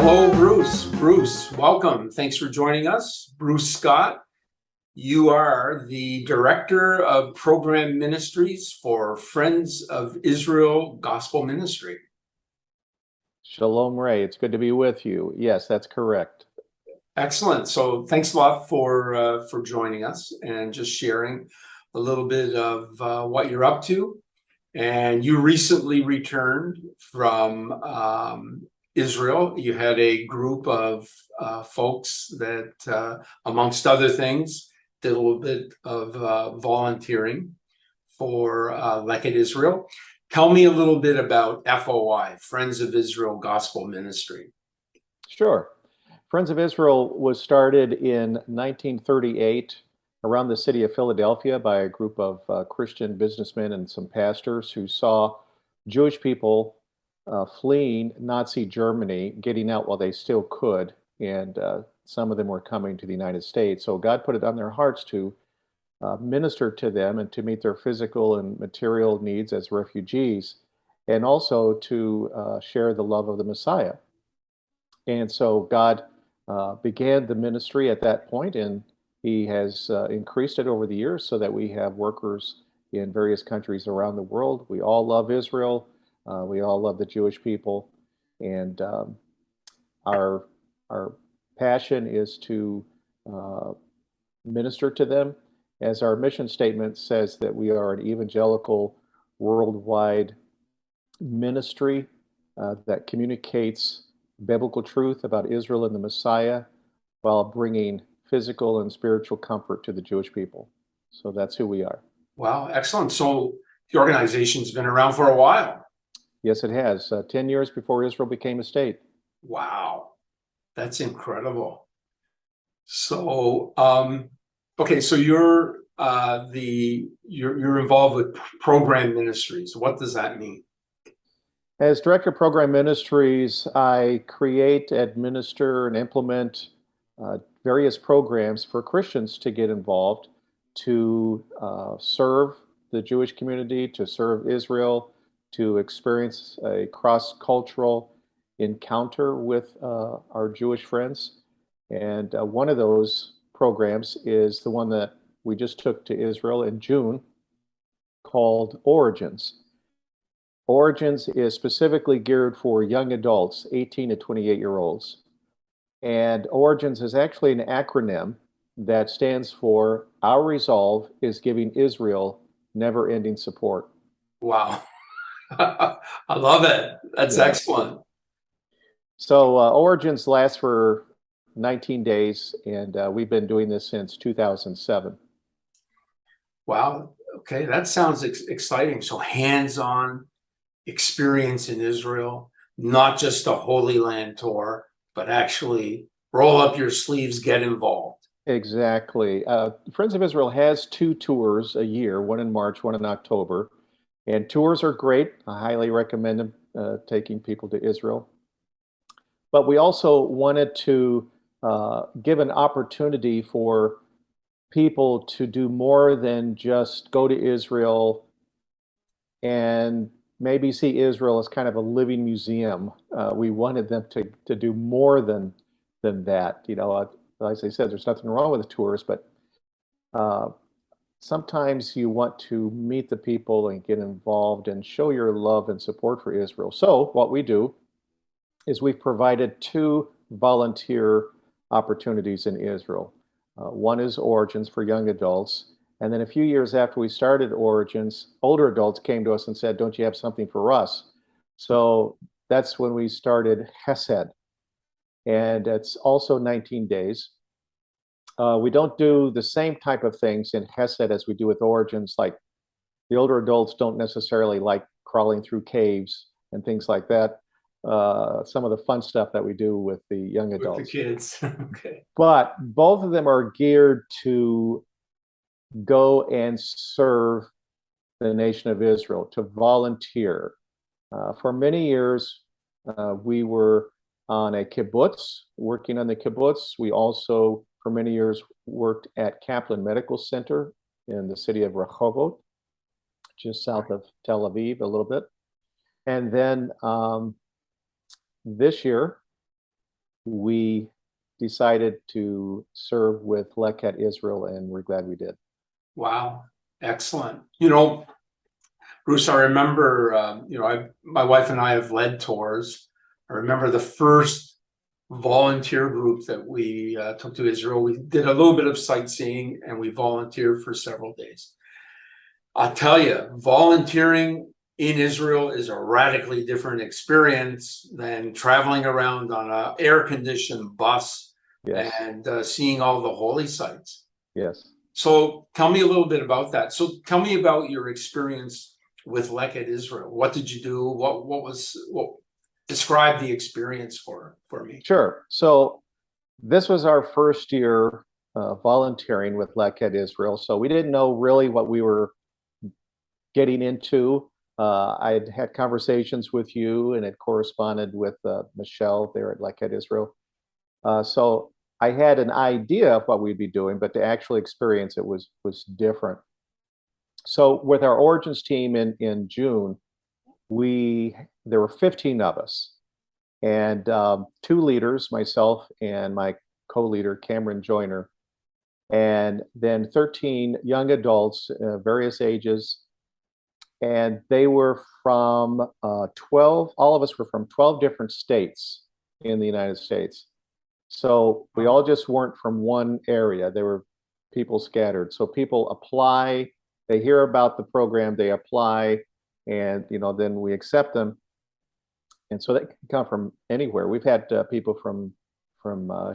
Hello, Bruce. Bruce, welcome. Thanks for joining us. Bruce Scott, you are the Director of Program Ministries for Friends of Israel Gospel Ministry. Shalom, Ray. It's good to be with you. Yes, that's correct. Excellent. So thanks a lot for joining us and just sharing a little bit of what you're up to. And you recently returned from Israel. You had a group of folks that, amongst other things, did a little bit of volunteering for Leket, Israel. Tell me a little bit about FOI, Friends of Israel Gospel Ministry. Sure. Friends of Israel was started in 1938 around the city of Philadelphia by a group of Christian businessmen and some pastors who saw Jewish people fleeing Nazi Germany, getting out while they still could, and some of them were coming to the United States. So God put it on their hearts to minister to them and to meet their physical and material needs as refugees, and also to share the love of the Messiah. And so God began the ministry at that point, and He has increased it over the years so that we have workers in various countries around the world. We all love Israel. We all love the Jewish people, and our passion is to minister to them. As our mission statement says, that we are an evangelical worldwide ministry that communicates biblical truth about Israel and the Messiah while bringing physical and spiritual comfort to the Jewish people. So that's who we are. Wow, excellent. So the organization's been around for a while. Yes, it has. 10 years before Israel became a state. Wow, that's incredible. So, okay, so you're involved with program ministries. What does that mean? As Director of Program Ministries, I create, administer, and implement various programs for Christians to get involved, to serve the Jewish community, to serve Israel, to experience a cross-cultural encounter with our Jewish friends. And one of those programs is the one that we just took to Israel in June, called Origins. Origins is specifically geared for young adults, 18 to 28-year-olds. And Origins is actually an acronym that stands for Our Resolve is Giving Israel Never-Ending Support. Wow. I love it. That's excellent. So Origins lasts for 19 days, and we've been doing this since 2007. Wow. Okay, that sounds exciting. So hands-on experience in Israel, not just a Holy Land tour, but actually roll up your sleeves, get involved. Exactly. Friends of Israel has 2 tours a year, one in March, one in October. And tours are great. I highly recommend them, taking people to Israel. But we also wanted to give an opportunity for people to do more than just go to Israel and maybe see Israel as kind of a living museum. We wanted them to do more than that. You know, as I said, there's nothing wrong with the tours, but sometimes you want to meet the people and get involved and show your love and support for Israel. So what we do is we've provided 2 volunteer opportunities in Israel. One is Origins for young adults. And then a few years after we started Origins, older adults came to us and said, don't you have something for us? So that's when we started Hesed. And it's also 19 days. We don't do the same type of things in Hesed as we do with Origins. Like, the older adults don't necessarily like crawling through caves and things like that. Some of the fun stuff that we do with the young adults. With the kids. Okay. But both of them are geared to go and serve the nation of Israel, to volunteer. For many years, we were on a kibbutz, working on the kibbutz. We also, for many years, worked at Kaplan Medical Center in the city of Rehovot, just south of Tel Aviv a little bit. And then this year, we decided to serve with Leket Israel, and we're glad we did. Wow, excellent. Bruce, I remember, my wife and I have led tours. I remember the first volunteer group that we took to Israel. We did a little bit of sightseeing and we volunteered for several days. I'll tell you, volunteering in Israel is a radically different experience than traveling around on an air-conditioned bus Yes. and seeing all the holy sites. Yes. So tell me a little bit about that. So tell me about your experience with Leket Israel. What did you do? What describe the experience for me? Sure. So this was our first year volunteering with Leket Israel. So we didn't know really what we were getting into. I had conversations with you and had corresponded with Michelle there at Leket Israel. So I had an idea of what we'd be doing, but to actually experience it was different. So with our Origins team in June, there were 15 of us, and two leaders, myself and my co-leader Cameron Joyner, and then 13 young adults, various ages, and they were from 12. All of us were from 12 different states in the United States. So we all just weren't from one area. There were people scattered. So people apply, they hear about the program, they apply, and then we accept them. And so they can come from anywhere. We've had people from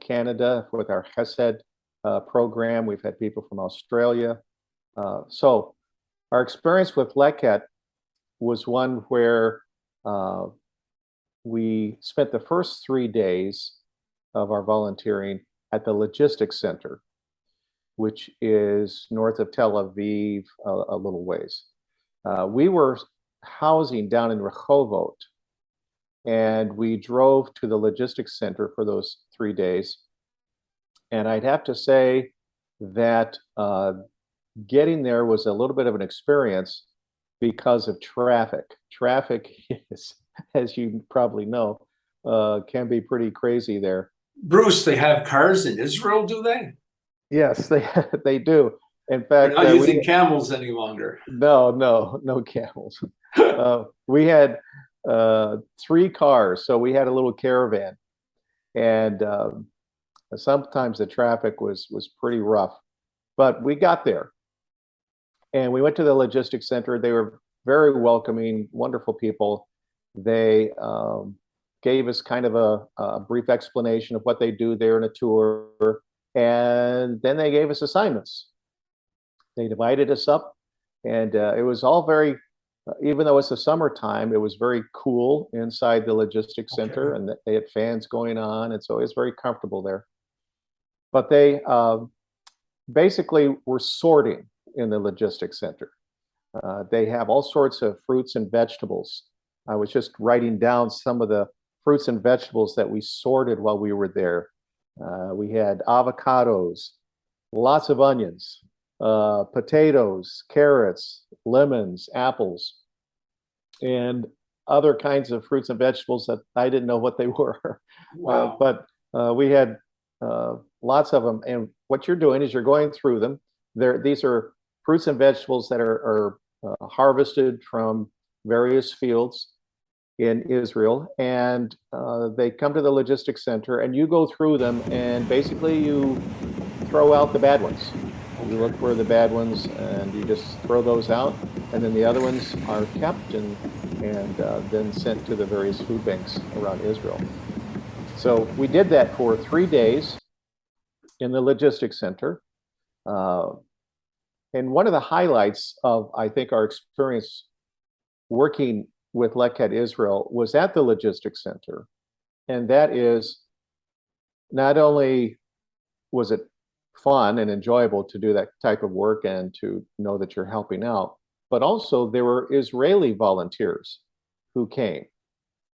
Canada with our Chesed program. We've had people from Australia. So our experience with Leket was one where we spent the first 3 days of our volunteering at the Logistics Center, which is north of Tel Aviv, a little ways. We were housing down in Rehovot, and we drove to the Logistics Center for those 3 days. And I'd have to say that getting there was a little bit of an experience because of traffic. Traffic is, as you probably know, can be pretty crazy there. Bruce, they have cars in Israel, do they? Yes, they do. In They're fact, not using camels any longer. no camels. We had 3 cars, so we had a little caravan, and sometimes the traffic was pretty rough, but we got there, and we went to the logistics center. They were very welcoming, wonderful people. They gave us kind of a brief explanation of what they do there in a tour, and then they gave us assignments. They divided us up, and it was all very, even though it's the summertime, it was very cool inside the logistics center, and they had fans going on, and so it was very comfortable there. But they basically were sorting in the logistics center. They have all sorts of fruits and vegetables. I was just writing down some of the fruits and vegetables that we sorted while we were there. We had avocados, lots of onions, potatoes, carrots, lemons, apples, and other kinds of fruits and vegetables that I didn't know what they were. Wow. But we had lots of them. And what you're doing is you're going through them. These are fruits and vegetables that are harvested from various fields in Israel, and they come to the logistics center, and you go through them, and basically you throw out the bad ones. You look for the bad ones, and you just throw those out, and then the other ones are kept and then sent to the various food banks around Israel. So we did that for 3 days in the logistics center. And one of the highlights of, I think, our experience working with Leket Israel was at the logistics center. And that is, not only was it fun and enjoyable to do that type of work and to know that you're helping out, but also there were Israeli volunteers who came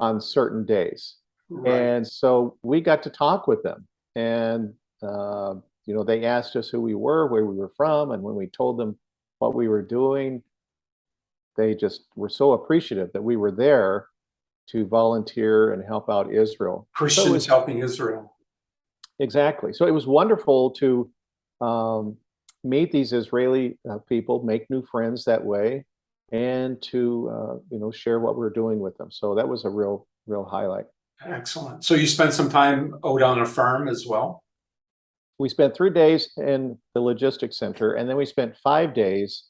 on certain days. Right. And so we got to talk with them, and they asked us who we were, where we were from, and when we told them what we were doing, they just were so appreciative that we were there to volunteer and help out Israel. So it Christians was helping Israel. exactly. So it was wonderful to meet these Israeli people, make new friends that way, and to share what we're doing with them. So that was a real highlight. Excellent. So you spent some time out on a farm as well? We spent 3 days in the logistics center, and then we spent 5 days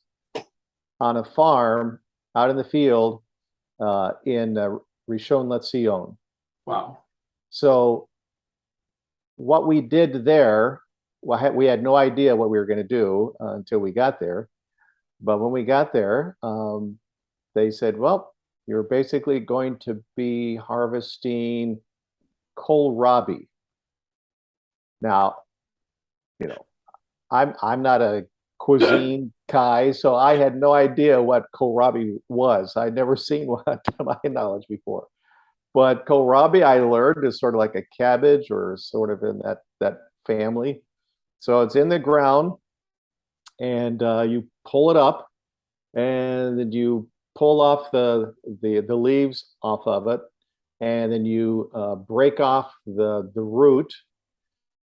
on a farm out in the field in Rishon LeZion. Wow. So what we did there, we had no idea what we were going to do until we got there. But when we got there, they said, well, you're basically going to be harvesting kohlrabi. Now, I'm not a cuisine guy, so I had no idea what kohlrabi was. I'd never seen one to my knowledge before. But kohlrabi, I learned, is sort of like a cabbage or sort of in that family. So it's in the ground, and you pull it up, and then you pull off the leaves off of it, and then you break off the root,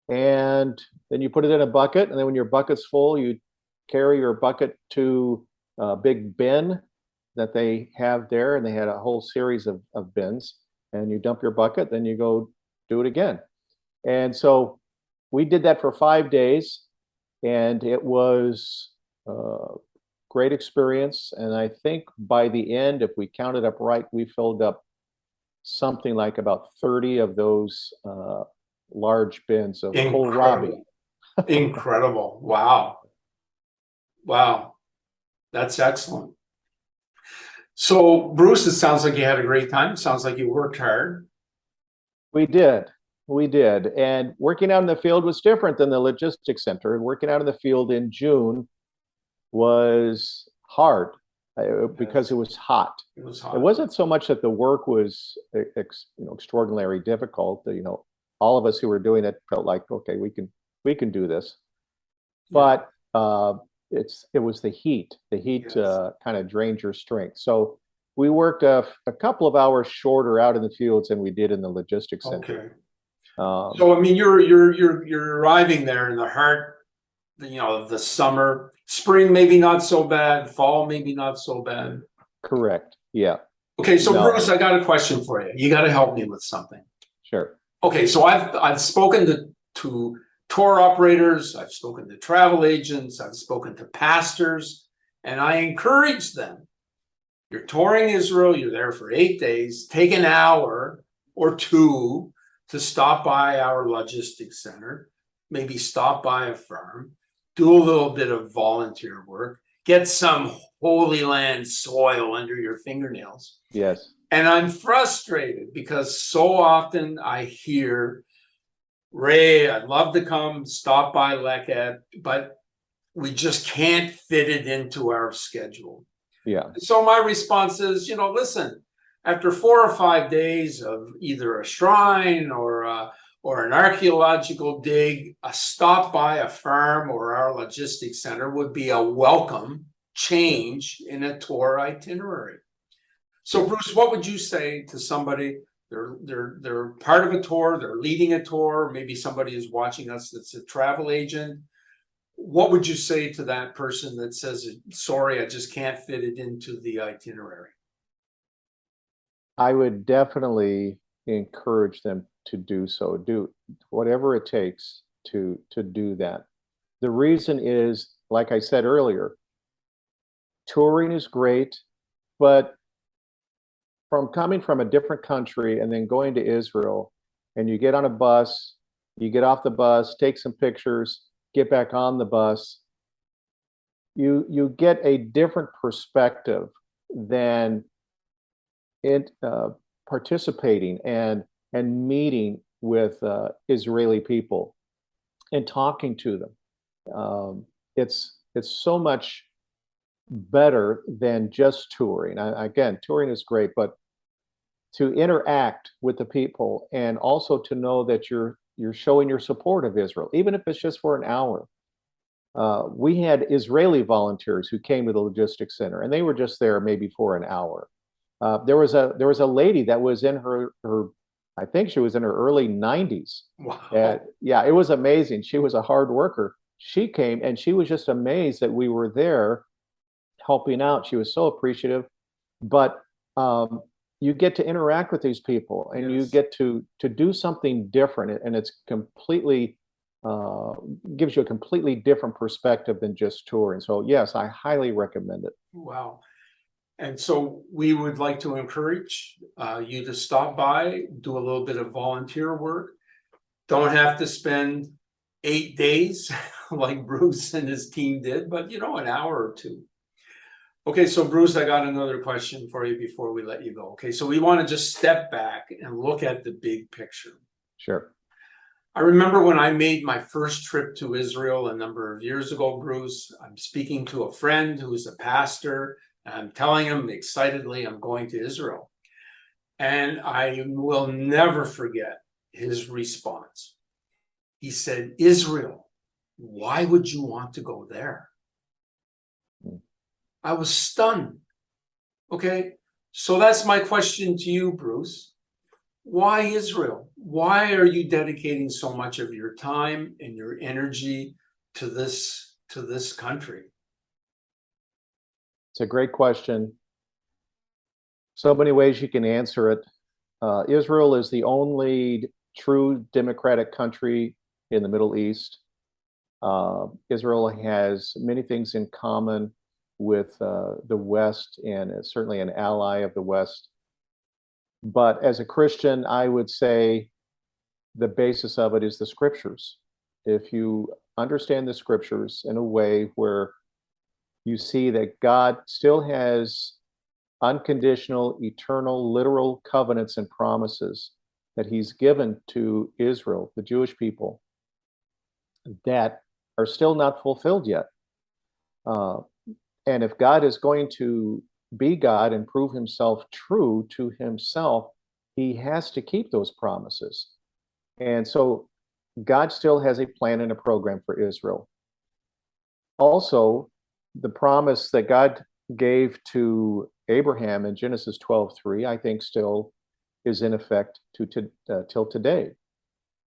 and then you put it in a bucket, and then when your bucket's full, you carry your bucket to a big bin that they have there, and they had a whole series of bins, and you dump your bucket, then you go do it again. And so we did that for 5 days, and it was a great experience. And I think by the end, if we counted up right, we filled up something like about 30 of those large bins of kohlrabi. Incredible. Wow. Wow. That's excellent. So, Bruce, it sounds like you had a great time. It sounds like you worked hard. We did. We did. And working out in the field was different than the logistics center. Working out in the field in June was hard because it was hot. It was hot. It wasn't so much that the work was extraordinarily difficult. All of us who were doing it felt like, okay, we can do this. But it was the heat. The heat kind of drained your strength. So we worked a couple of hours shorter out in the fields than we did in the logistics center. Okay. So I mean, you're arriving there in the heart, of the summer. Spring maybe not so bad. Fall maybe not so bad. Correct. Yeah. Okay, so Bruce, I got a question for you. You got to help me with something. Sure. Okay, so I've spoken to tour operators, I've spoken to travel agents, I've spoken to pastors, and I encourage them. You're touring Israel, you're there for 8 days, take an hour or two to stop by our logistics center, maybe stop by a farm, do a little bit of volunteer work, get some Holy Land soil under your fingernails. Yes. And I'm frustrated because so often I hear, Ray, I'd love to come stop by Leket, but we just can't fit it into our schedule. Yeah. So my response is, listen, after 4 or 5 days of either a shrine or an archaeological dig, a stop by a farm or our logistics center would be a welcome change in a tour itinerary. So, Bruce, what would you say to somebody? They're part of a tour, they're leading a tour, maybe somebody is watching us that's a travel agent. What would you say to that person that says, sorry, I just can't fit it into the itinerary? I would definitely encourage them to do so. Do whatever it takes to do that. The reason is, like I said earlier, touring is great, but coming from a different country and then going to Israel, and you get on a bus, you get off the bus, take some pictures, get back on the bus, you get a different perspective than participating and meeting with Israeli people and talking to them. It's so much better than just touring. Again, touring is great, but to interact with the people and also to know that you're showing your support of Israel, even if it's just for an hour. We had Israeli volunteers who came to the logistics center, and they were just there maybe for an hour. There was a lady that was in her I think she was in her early 90s. Wow. Yeah, it was amazing. She was a hard worker. She came and she was just amazed that we were there helping out. She was so appreciative. But you get to interact with these people and you Yes. get to do something different, and it's completely uh, gives you a completely different perspective than just touring. So yes, I highly recommend it. Wow. And so we would like to encourage you to stop by, do a little bit of volunteer work. Don't have to spend 8 days like Bruce and his team did, but an hour or two. Okay, so Bruce, I got another question for you before we let you go. Okay, so we want to just step back and look at the big picture. Sure. I remember when I made my first trip to Israel a number of years ago, Bruce. I'm speaking to a friend who's a pastor, and I'm telling him excitedly I'm going to Israel. And I will never forget his response. He said, Israel, why would you want to go there? Mm. I was stunned. Okay, so that's my question to you, Bruce. Why Israel? Why are you dedicating so much of your time and your energy to this country? It's a great question. So many ways you can answer it. Israel is the only true democratic country in the Middle East. Israel has many things in common with the West, and is certainly an ally of the West. But as a Christian, I would say the basis of it is the scriptures. If you understand the scriptures in a way where you see that God still has unconditional, eternal, literal covenants and promises that he's given to Israel, the Jewish people, that are still not fulfilled yet. Uh, and if God is going to be God and prove himself true to himself, he has to keep those promises. And so God still has a plan and a program for Israel. Also, the promise that God gave to Abraham in Genesis 12:3, I think still is in effect till today.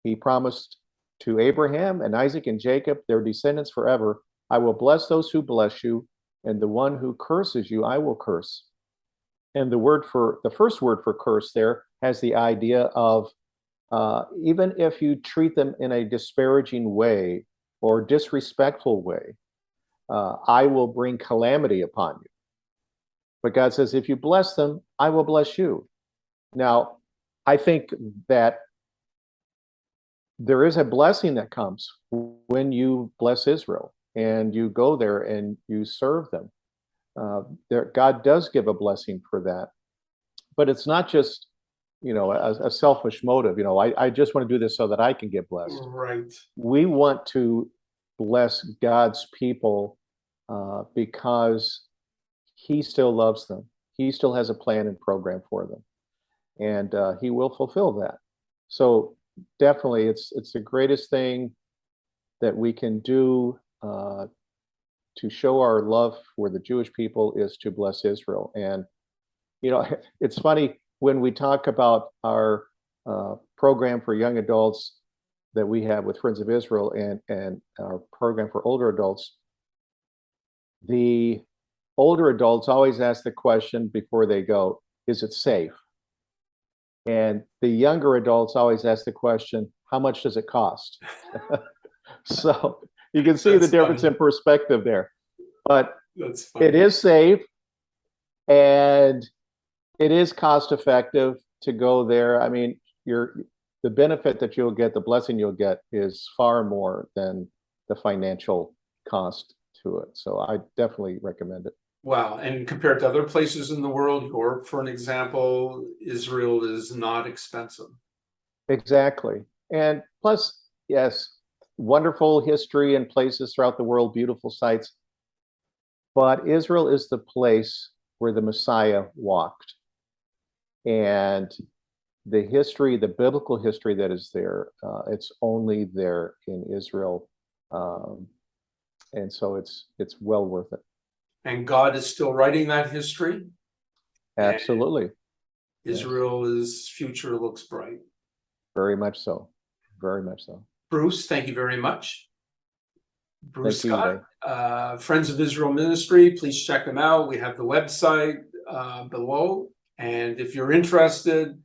He promised to Abraham and Isaac and Jacob, their descendants forever, I will bless those who bless you, and the one who curses you, I will curse. And the first word for curse there has the idea of even if you treat them in a disparaging way or disrespectful way, I will bring calamity upon you. But God says, if you bless them, I will bless you. Now, I think that there is a blessing that comes when you bless Israel and you go there and you serve them. God does give a blessing for that, but it's not just a selfish motive. I just want to do this so that I can get blessed. Right. We want to bless God's people because he still loves them. He still has a plan and program for them, and he will fulfill that. So definitely, it's the greatest thing that we can do to show our love for the Jewish people is to bless Israel. And it's funny when we talk about our program for young adults that we have with Friends of Israel and our program for older adults. The older adults always ask the question before they go, is it safe? And the younger adults always ask the question, how much does it cost? So you can see the That's difference in funny. perspective there. But That's it funny. is safe and it is cost effective to go there. I mean, the benefit that you'll get, the blessing you'll get is far more than the financial cost to it. So I definitely recommend it. Wow. And compared to other places in the world, Europe, for an example, Israel is not expensive. Exactly. And plus, yes, wonderful history and places throughout the world, beautiful sites. But Israel is the place where the Messiah walked. And the history, the biblical history that is there, it's only there in Israel. Um, and so it's well worth it. And God is still writing that history. And Absolutely. Yes. Israel's future looks bright. Very much so. Very much so. Bruce, thank you very much. Bruce Thank you, Scott, Uday. Friends of Israel Ministry, please check them out. We have the website below. And if you're interested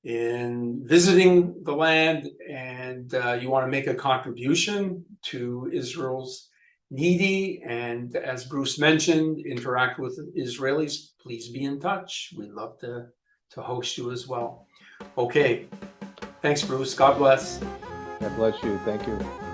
in visiting the land and you want to make a contribution to Israel's needy, and as Bruce mentioned, interact with Israelis, please be in touch. We'd love to host you as well. Okay. Thanks, Bruce. God bless. God bless you. Thank you.